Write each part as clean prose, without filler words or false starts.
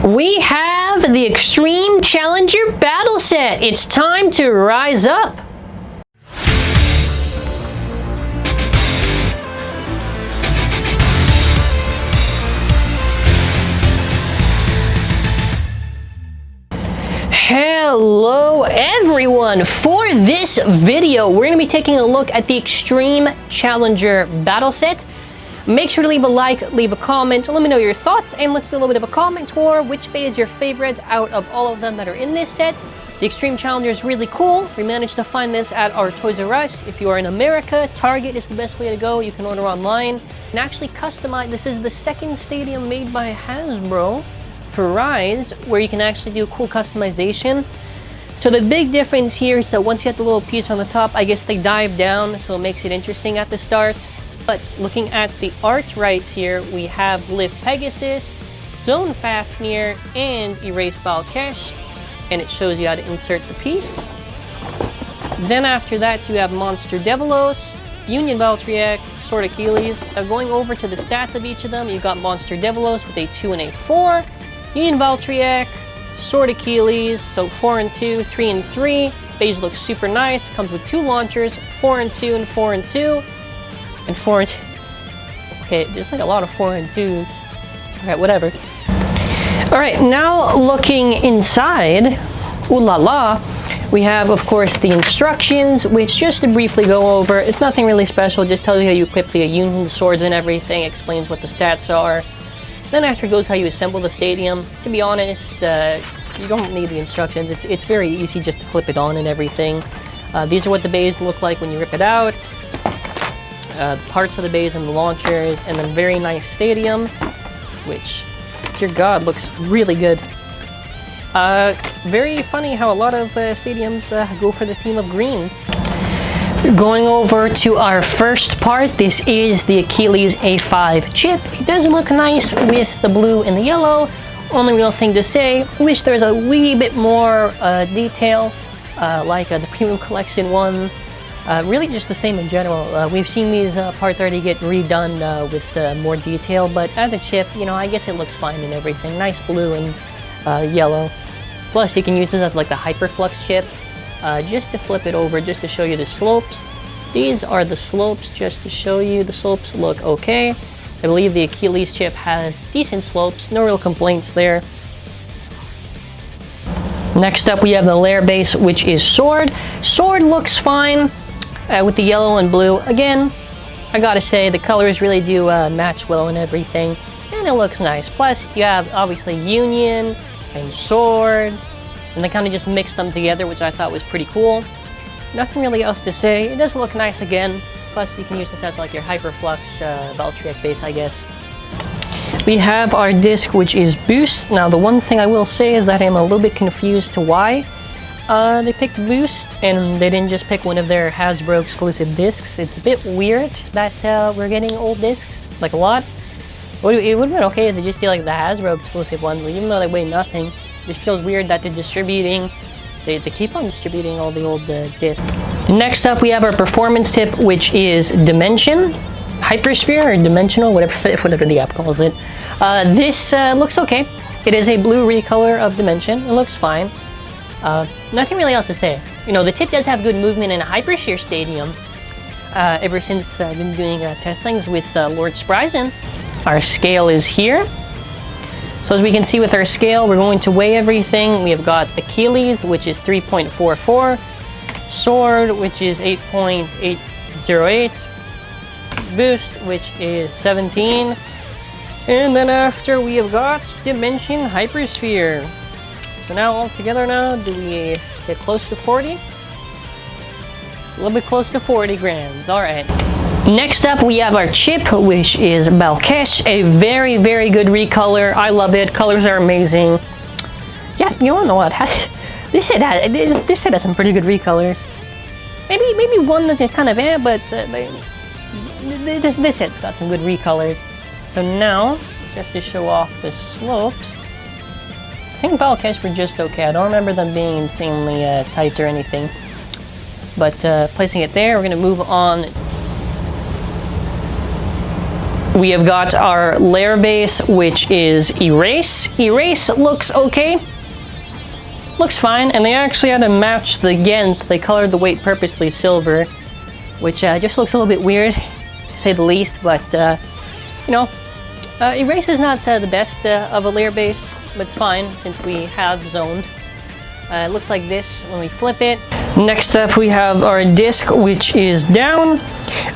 We have the Extreme Challenger Battle Set. It's time to rise up. Hello everyone! For this video, we're going to be taking a look at the Extreme Challenger Battle Set. Make sure to leave a like, leave a comment, let me know your thoughts, and let's do a little bit of a comment war. Which bay is your favorite out of all of them that are in this set? The Extreme Challenger is really cool. We managed to find this at our Toys R Us. If you are in America, Target is the best way to go. You can order online and actually customize. This is the second stadium made by Hasbro for Rise, where you can actually do cool customization. So the big difference here is that once you have the little piece on the top, I guess they dive down, so it makes it interesting at the start. But looking at the art right here, we have Lift Pegasus, Zone Fafnir, and Erase Balkesh, and it shows you how to insert the piece. Then after that, you have Monster Devilos, Union Valtryek, Sword Achilles. Going over to the stats of each of them, you've got Monster Devilos with a 2 and a 4, Union Valtryek, Sword Achilles, so 4 and 2, 3 and 3. Beys looks super nice, comes with 2 launchers, 4 and 2 and 4 and 2. And 4 and 2. Okay, there's like a lot of 4 and 2s. Alright, whatever. Alright, now looking inside, ooh la la, we have, of course, the instructions, which just to briefly go over, it's nothing really special, just tells you how you equip the Union swords and everything, explains what the stats are. Then after goes how you assemble the stadium. To be honest, you don't need the instructions, it's very easy just to clip it on and everything. These are what the bays look like when you rip it out. Parts of the bays and the launchers, and then very nice stadium, which, dear God, looks really good. Very funny how a lot of stadiums go for the theme of green. Going over to our first part, this is the Achilles A5 chip. It does look nice with the blue and the yellow. Only real thing to say, wish there's a wee bit more detail, like the Premium Collection one. Really just the same in general. We've seen these parts already get redone with more detail, but as a chip, you know, I guess it looks fine and everything. Nice blue and yellow. Plus, you can use this as like the Hyperflux chip, just to flip it over, just to show you the slopes. These are the slopes, just to show you. The slopes look okay. I believe the Achilles chip has decent slopes, no real complaints there. Next up, we have the layer base, which is Sword. Sword looks fine. With the yellow and blue. Again, I gotta say, the colors really do match well and everything, and it looks nice. Plus, you have, obviously, Union and Sword, and they kind of just mixed them together, which I thought was pretty cool. Nothing really else to say. It does look nice again. Plus, you can use this as like your Hyperflux Valtryek base, I guess. We have our disc, which is Boost. Now, the one thing I will say is that I'm a little bit confused to why they picked Boost, and they didn't just pick one of their Hasbro exclusive discs. It's a bit weird that we're getting old discs, like a lot. It would have been okay if they just did like the Hasbro exclusive ones, but even though they weigh nothing, it just feels weird that they're distributing, they keep on distributing all the old discs. Next up, we have our performance tip, which is Dimension, Hypersphere, or Dimensional, whatever the app calls it. This looks okay. It is a blue recolor of Dimension. It looks fine. Nothing really else to say. You know, the tip does have good movement in a Hypersphere stadium. Ever since I've been doing testings with Lord Spryzen. Our scale is here. So as we can see with our scale, we're going to weigh everything. We have got Achilles, which is 3.44. Sword, which is 8.808. Boost, which is 17. And then after, we have got Dimension Hypersphere. So now all together now, do we get close to 40? A little bit close to 40 grams, alright. Next up, we have our chip, which is Balkesh, a very, very good recolor. I love it, colors are amazing. Yeah, you don't know what, this set has some pretty good recolors. Maybe one that's kind of but this set's got some good recolors. So now, just to show off the slopes, I think Balkesh were just okay. I don't remember them being insanely tight or anything. But placing it there, we're going to move on we have got our layer base, which is Erase. Erase looks okay. Looks fine, and they actually had to match the gens. They colored the weight purposely silver, which just looks a little bit weird, to say the least, but, you know, Erase is not the best of a layer base, but it's fine since we have zoned. It looks like this when we flip it. Next up, we have our disc, which is down.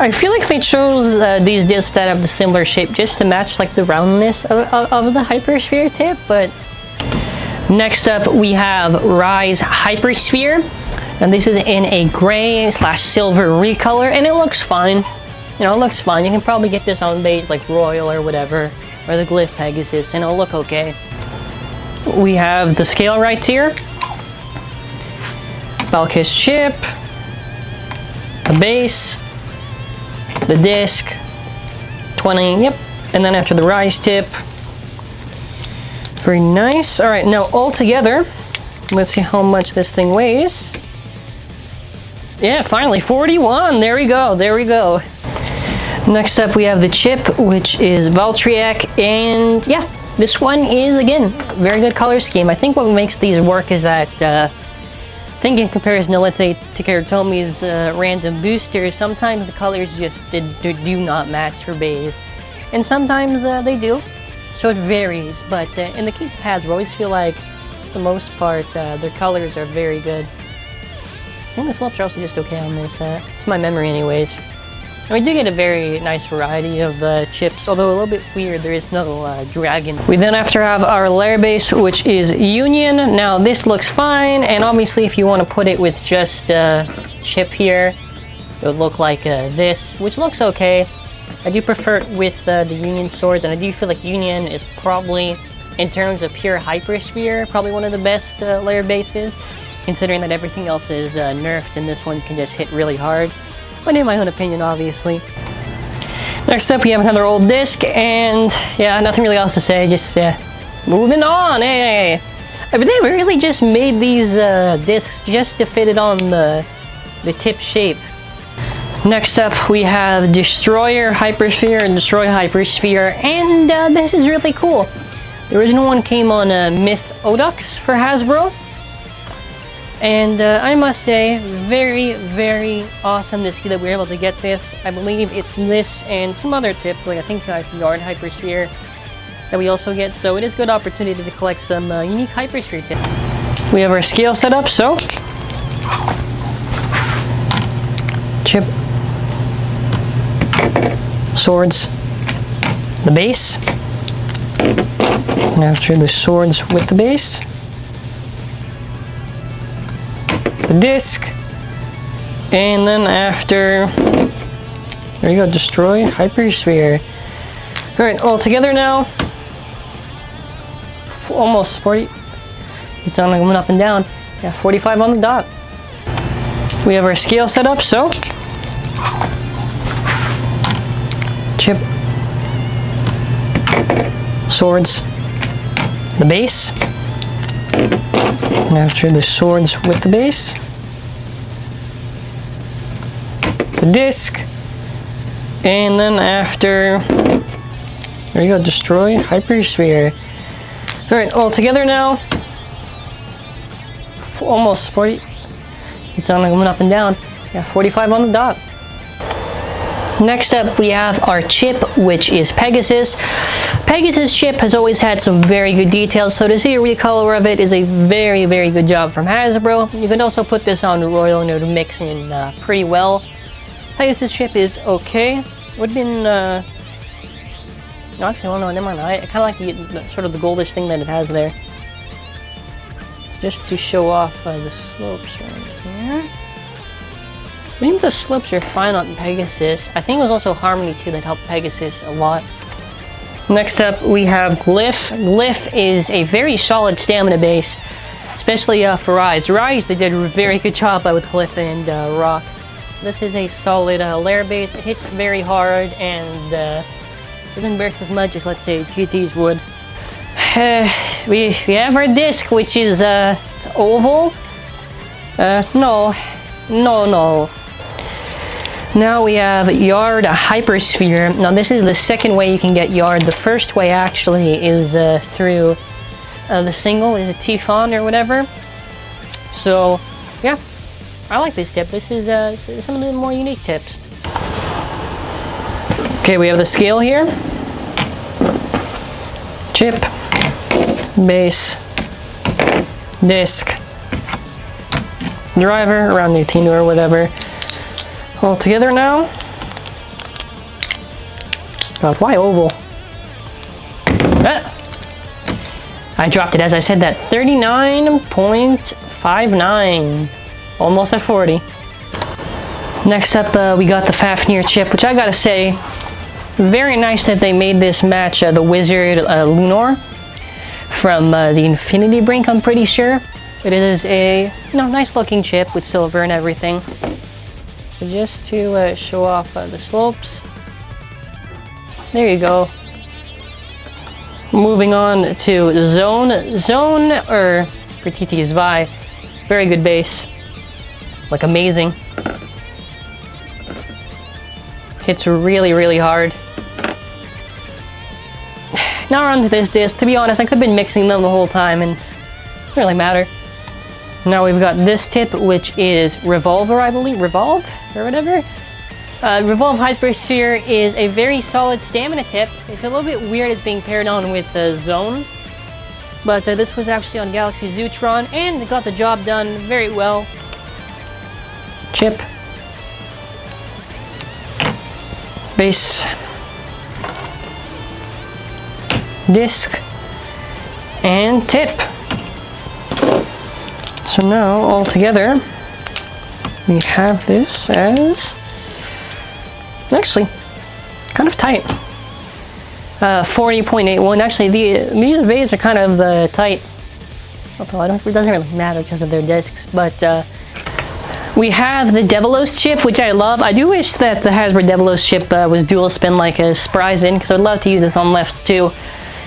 I feel like they chose these discs that have the similar shape just to match like the roundness of the Hypersphere tip, but next up, we have Rise Hypersphere, and this is in a gray / silver recolor, and it looks fine. You know, it looks fine. You can probably get this on base like Royal or whatever, or the Glyph Pegasus, and it'll look okay. We have the scale rights here, Balkis chip, the base, the disc, 20, yep, and then after the Rise tip. Very nice. All right, now all together, let's see how much this thing weighs. Yeah, finally, 41. There we go. There we go. Next up, we have the chip, which is Valtryek, and yeah, this one is, again, very good color scheme. I think what makes these work is that, I think in comparison to, let's say, TAKARA TOMY's random boosters, sometimes the colors just do not match for bays, and sometimes they do. So it varies, but in the case of Hasbro, I always feel like, for the most part, their colors are very good. I think the slopes are also just okay on this. It's my memory anyways. And we do get a very nice variety of chips, although a little bit weird, there is no dragon. We then after have our layer base, which is Union. Now this looks fine, and obviously if you want to put it with just chip here, it would look like this, which looks okay. I do prefer it with the Union swords, and I do feel like Union is probably, in terms of pure Hypersphere, probably one of the best layer bases, considering that everything else is nerfed and this one can just hit really hard. But in my own opinion, obviously. Next up, we have another old disc, and yeah, nothing really else to say, just moving on, hey! But they really just made these discs just to fit it on the tip shape. Next up, we have Destroyer Hypersphere and Destroy Hypersphere, and this is really cool. The original one came on Myth Odux for Hasbro, and I must say, very, very awesome to see that we were able to get this. I believe it's this and some other tips, like I think Yard Hypersphere, that we also get, so it is a good opportunity to collect some unique Hypersphere tips. We have our scale set up, so chip, swords, the base, and after the swords with the base, the disc, and then after, there you go, Destroy Hypersphere. Alright, all together now, almost 40, it's on going up and down, yeah, 45 on the dot. We have our scale set up, so chip, swords, the base, and after the swords with the base, the disc, and then after, there you go, Destroy Hypersphere. Alright, all together now, almost 40, it's on going up and down, yeah, 45 on the dot. Next up, we have our chip, which is Pegasus. Pegasus chip has always had some very good details, so to see a recolor of it is a very, very good job from Hasbro. You can also put this on Royal and it would mix in pretty well. Pegasus chip is okay. Would have been, no, actually, well, no, never mind. I kind of like the sort of the goldish thing that it has there. Just to show off the slopes right here. I think the slopes are fine on Pegasus. I think it was also Harmony too that helped Pegasus a lot. Next up, we have Glyph. Glyph is a very solid stamina base, especially for Rise. Rise, they did a very good job with Glyph and Rock. This is a solid layer base. It hits very hard and doesn't burst as much as, let's say, TT's would. We have our disc, which is it's oval. No. Now we have yard Hypersphere. Now this is the second way you can get yard. The first way actually is through the single, is a T-Fon or whatever. So yeah, I like this tip. This is some of the more unique tips. Okay, we have the scale here. Chip, base, disc, driver, around 18 or whatever. All together now. God, why oval? Ah. I dropped it as I said that. 39.59. Almost at 40. Next up, we got the Fafnir chip, which I gotta say, very nice that they made this match the Wizard Lunar from the Infinity Brink, I'm pretty sure. It is a nice looking chip with silver and everything. So just to show off the slopes. There you go. Moving on to Zone, or for TT Zwei, very good base. Like amazing. Hits really, really hard. Now we're on to this disc. To be honest, I could have been mixing them the whole time and it doesn't really matter. Now we've got this tip, which is Revolver, I believe. Revolve? Or whatever? Revolve Hypersphere is a very solid stamina tip. It's a little bit weird it's being paired on with Zone. But this was actually on Galaxy Zootron and it got the job done very well. Chip. Base. Disc. And tip. So now, all together, we have this as, actually, kind of tight. 40.81. Actually, these bays are kind of tight. Although it doesn't really matter because of their discs. But we have the Devilos chip, which I love. I do wish that the Hasbro Devilos chip was dual spin like a Spryzen, because I'd love to use this on lefts too.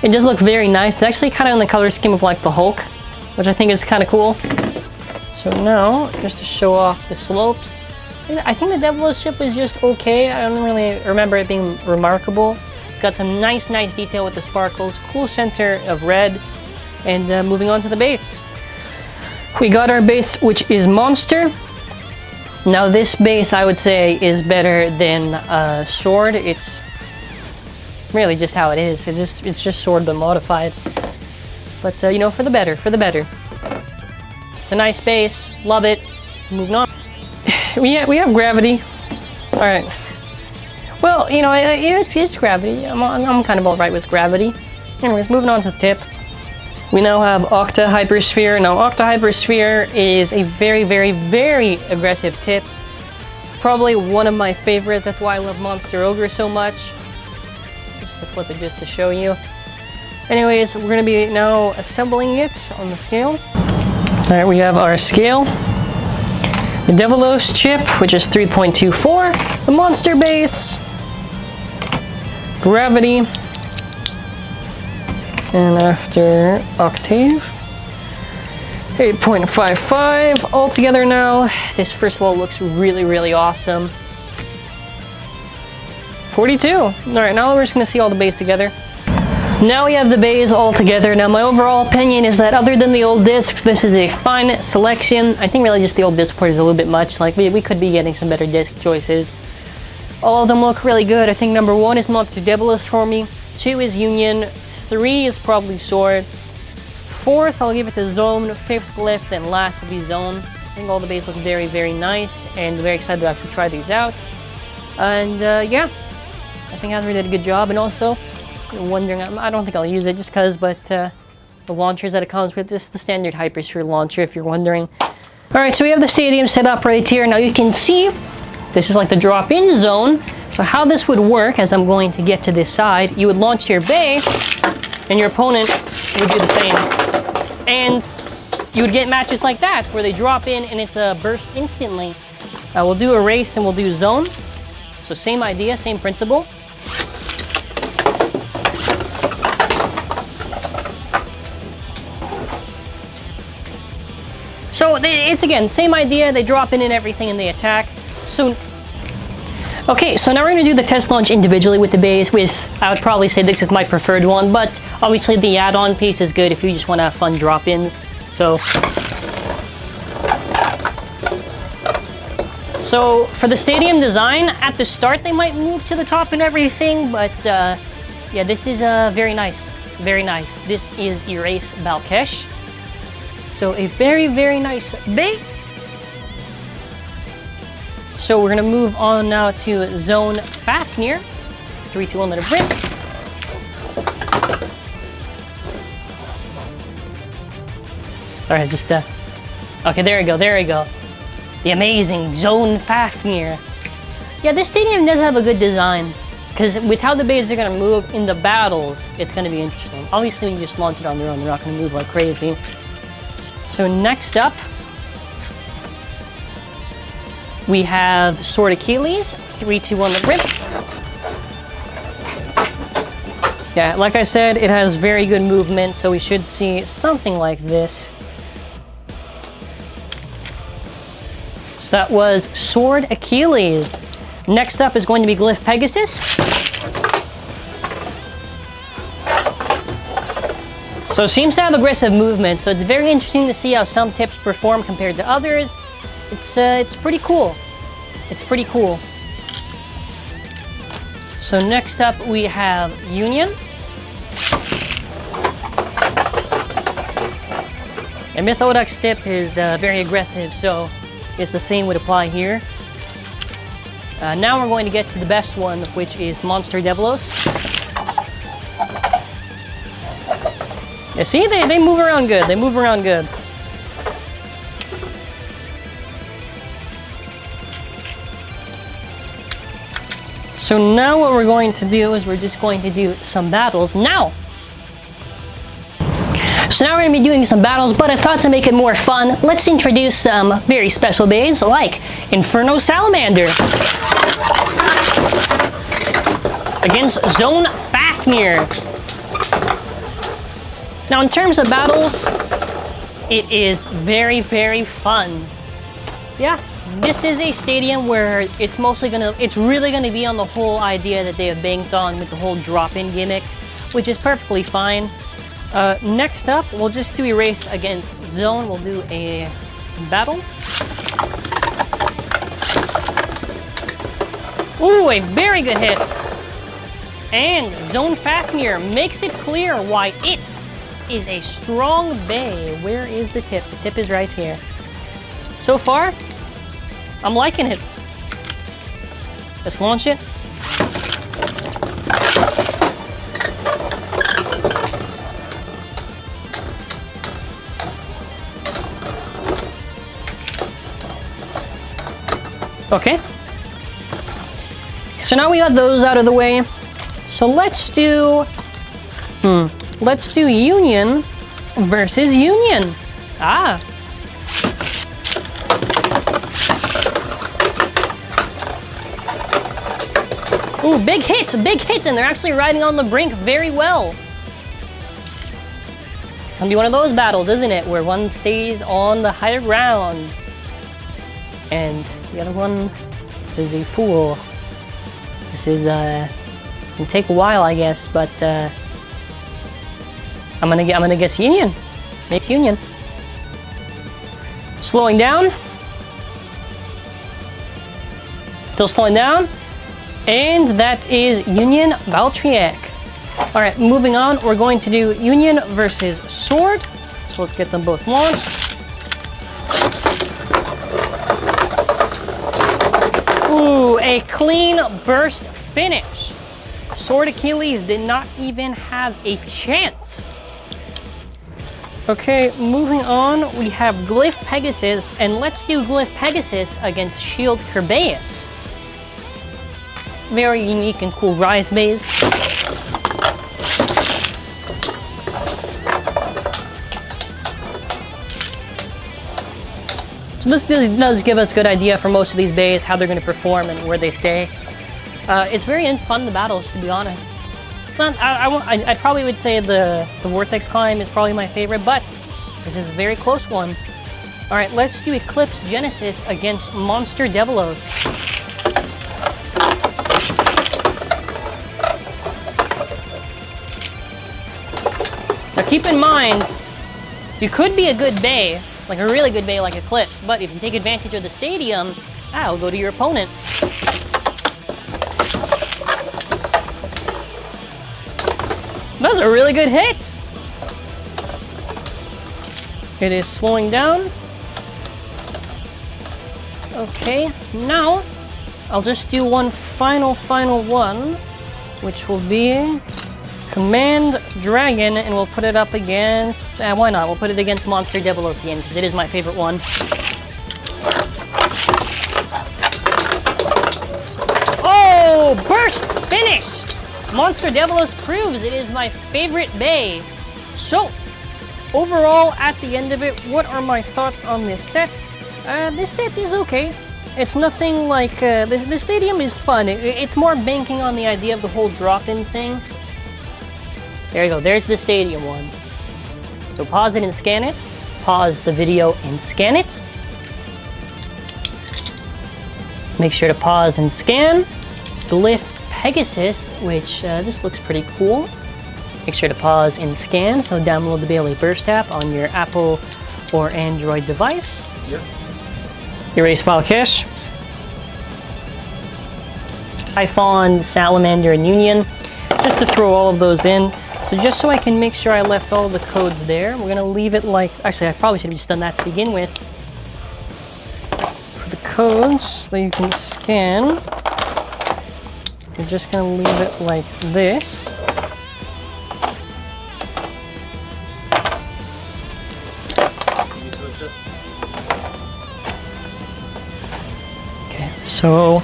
It does look very nice. It's actually kind of in the color scheme of like the Hulk, which I think is kind of cool. So now, just to show off the slopes, I think the Devilos chip is just okay. I don't really remember it being remarkable. Got some nice detail with the sparkles, cool center of red, and moving on to the base. We got our base, which is Monster. Now this base, I would say, is better than Sword. It's really just how it is. It's just Sword but modified. But you know, for the better. It's a nice base, love it. Moving on. We have Gravity. All right. Well, you know, it's Gravity. I'm kind of all right with Gravity. Anyways, moving on to the tip. We now have Octa Hypersphere. Now, Octa Hypersphere is a very, very, very aggressive tip. Probably one of my favorites. That's why I love Monster Ogre so much. Just to flip it just to show you. Anyways, we're going to be now assembling it on the scale. Alright, we have our scale. The Devilos chip, which is 3.24. The Monster base. Gravity. And after Octave, 8.55. All together now. This first of all looks really, really awesome. 42. Alright, now we're just going to see all the bays together. Now we have the bays all together. Now my overall opinion is that other than the old discs, this is a fine selection. I think really just the old disc port is a little bit much. Like we could be getting some better disc choices. All of them look really good. I think number 1 is Monster Devilos for me. 2 is Union. 3 is probably Sword. 4th, I'll give it to Zone. 5th, Glyph, and last will be Zone. I think all the bays look very, very nice, and very excited to actually try these out. And yeah, I think Hasbro did a good job. And also, wondering, I don't think I'll use it just because, but the launchers that it comes with, this is the standard Hypersphere launcher if you're wondering. Alright, so we have the stadium set up right here. Now you can see, this is like the drop-in zone. So how this would work, as I'm going to get to this side, you would launch your bay, and your opponent would do the same. And you would get matches like that, where they drop in and it's a burst instantly. We'll do a race and we'll do zone. So same idea, same principle. So it's again, same idea, they drop in and everything and they attack. So Okay, so now we're going to do the test launch individually with the beys. I would probably say this is my preferred one, but obviously the add-on piece is good if you just want to have fun drop-ins. So for the stadium design, at the start they might move to the top and everything, but yeah, this is very nice. Very nice. This is Erase Balkesh. So a very, very nice bey. So we're gonna move on now to Zone Fafnir. 3, 2, 1, let it rip. All right, just okay, there we go, there we go. The amazing Zone Fafnir. Yeah, this stadium does have a good design, because with how the beys are gonna move in the battles, it's gonna be interesting. Obviously, when you just launch it on their own, they're not gonna move like crazy. So next up, we have Sword Achilles, 3, 2, 1, the rip. Yeah, like I said, it has very good movement, so we should see something like this. So that was Sword Achilles. Next up is going to be Glyph Pegasus. So it seems to have aggressive movement, so it's very interesting to see how some tips perform compared to others. It's pretty cool. It's pretty cool. So next up we have Union. And Mythodex tip is very aggressive, so it's the same would apply here. Now we're going to get to the best one, which is Monster Devilos. Yeah, see, they move around good. They move around good. So now what we're going to do is we're just going to do some battles now. So now we're going to be doing some battles, but I thought to make it more fun, let's introduce some very special beys like Inferno Salamander against Zone Fafnir. Now in terms of battles, it is very, very fun. Yeah, this is a stadium where it's really gonna be on the whole idea that they have banked on with the whole drop-in gimmick, which is perfectly fine. Next up, we'll just do Erase against Zone. We'll do a battle. Ooh, a very good hit. And Zone Fafnir makes it clear why it is a strong bey. Where is the tip? The tip is right here. So far, I'm liking it. Let's launch it. Okay. So now we got those out of the way. So let's do Union versus Union. Ah. Ooh, big hits, and they're actually riding on the brink very well. It's gonna be one of those battles, isn't it? Where one stays on the higher ground. And the other one is a fool. This is, it'll take a while, I guess, but, I'm gonna guess Union. Makes Union. Slowing down. Still slowing down. And that is Union Valtryek. All right, moving on, we're going to do Union versus Sword. So let's get them both launched. Ooh, a clean burst finish. Sword Achilles did not even have a chance. Okay, moving on, we have Glyph Pegasus, and let's do Glyph Pegasus against Shield Kerbeus. Very unique and cool rise beys. So this does give us a good idea for most of these beys, how they're going to perform and where they stay. It's very fun, the battles, to be honest. It's not, I probably would say the Vortex Climb is probably my favorite, but this is a very close one. All right, let's do Eclipse Genesis against Monster Devilos. keep in mind, you could be a good bay, like a really good bay like Eclipse, but if you take advantage of the stadium, that'll go to your opponent. That was a really good hit. It is slowing down. Okay, now I'll just do one final one, which will be Command Dragon, and we'll put it up against, why not? We'll put it against Monster Devil Ocean, because it is my favorite one. Oh, burst finish! Monster Devilos proves it is my favorite bay. So, overall, at the end of it, what are my thoughts on this set? This set is okay. It's nothing like, the stadium is fun. It's more banking on the idea of the whole drop-in thing. There you go, there's the stadium one. So pause it and scan it. Pause the video and scan it. Make sure to pause and scan. Glyph Pegasus, which this looks pretty cool. Make sure to pause and scan. So download the Beyblade Burst app on your Apple or Android device. Yep. You ready, Smile Kish? Typhon, Salamander, and Union. Just to throw all of those in. So just so I can make sure I left all the codes there, we're gonna leave it like, actually I probably should have just done that to begin with. For the codes that you can scan, we're just gonna leave it like this. Okay, so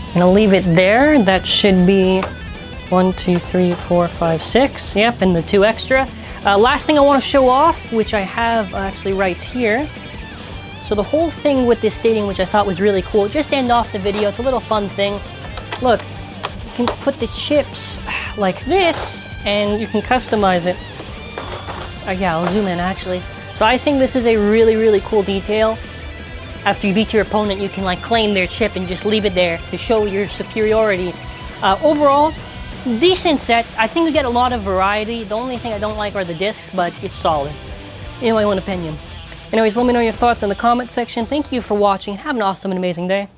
I'm gonna leave it there. That should be 1, 2, 3, 4, 5, 6. Yep, and the 2 extra. Last thing I want to show off, which I have actually right here. So the whole thing with this stadium, which I thought was really cool, just to end off the video, it's a little fun thing. Look, you can put the chips like this, and you can customize it. Yeah, I'll zoom in actually. So I think this is a really cool detail. After you beat your opponent, you can like claim their chip and just leave it there to show your superiority. Overall, decent set. I think we get a lot of variety. The only thing I don't like are the discs, but it's solid. In my own opinion. Anyways, let me know your thoughts in the comment section. Thank you for watching. Have an awesome and amazing day.